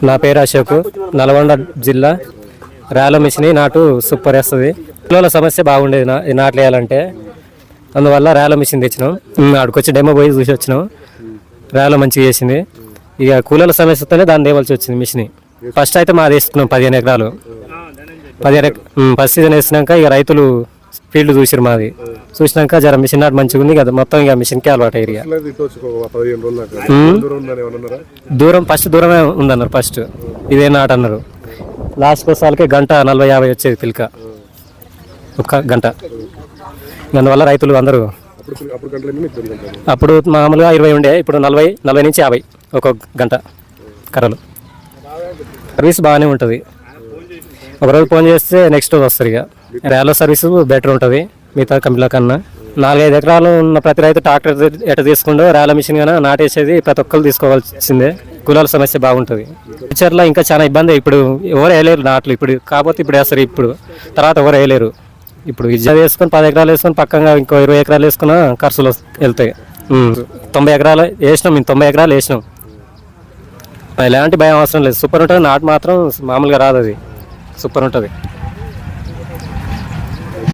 నా పేరు అశోక్, నల్గొండ జిల్లా. రేల మిషన్ నాటు సూపర్ వేస్తుంది. పిల్లల సమస్య బాగుండేది నాట్లు వేయాలంటే, అందువల్ల రేల మిషన్ తెచ్చినాం. ఆడికొచ్చి డెమో పోయి చూసి వచ్చినాం. రేల మంచిగా చేసింది. ఇక కూలీల సమస్యతోనే దాన్ని తేవాల్సి వచ్చింది మిషన్. ఫస్ట్ అయితే మాది వేసుకున్నాం 15 ఎకరాలు. 15 ఫస్ట్ సీజన్ వేసినాక ఇక రైతులు ఫీల్డ్ చూసారు మాది. చూసినాక జర మిషన్ నాటు మంచిగా ఉంది కదా, మొత్తం ఇక మిషన్కే అలవాటు అయ్యారు. దూరం ఫస్ట్ దూరమే ఉందన్నారు. ఫస్ట్ ఇదే నాటు అన్నారు. లాస్ట్ కోసాలకే 1:40-50 వచ్చేది పిల్క, 1 గంట. అందువల్ల రైతులు అందరూ అప్పుడు మామూలుగా 20 ఉండే, ఇప్పుడు 40 నుంచి 50 1 గంట కర్రలు. సర్వీస్ బాగానే ఉంటుంది. ఒకరోజు ఫోన్ చేస్తే నెక్స్ట్ రోజు వస్తారు. ఇక రేల సర్వీస్ బెటర్ ఉంటుంది మిగతా కంపెనీల కన్నా. 4-5 ఎకరాలు ఉన్న ప్రతి రైతు ట్రాక్టర్ ఎట తీసుకుంటూ రేల మిషన్ కానీ నాటేసేది ప్రతి ఒక్కరు తీసుకోవాల్సిందే. కూలీల సమస్య బాగుంటుంది. ఫ్యూచర్లో ఇంకా చాలా ఇబ్బంది. ఇప్పుడు ఎవరు వేయలేరు నాట్లు. ఇప్పుడు కాకపోతే ఇప్పుడు వేస్తారు. ఇప్పుడు తర్వాత ఎవరు వేయలేరు. ఇప్పుడు ఇజ్జా వేసుకొని 10 ఎకరాలు వేసుకొని పక్కంగా ఇంకో 20 ఎకరాలు వేసుకున్న ఖర్చులు వెళ్తాయి. 90 ఎకరాలు వేసినాం. 90 ఎకరాలు వేసినాం. ఎలాంటి భయం అవసరం లేదు. సూపర్ ఉంటుంది. నాటు మాత్రం మామూలుగా రాదు. అది సూపర్ ఉంటుంది.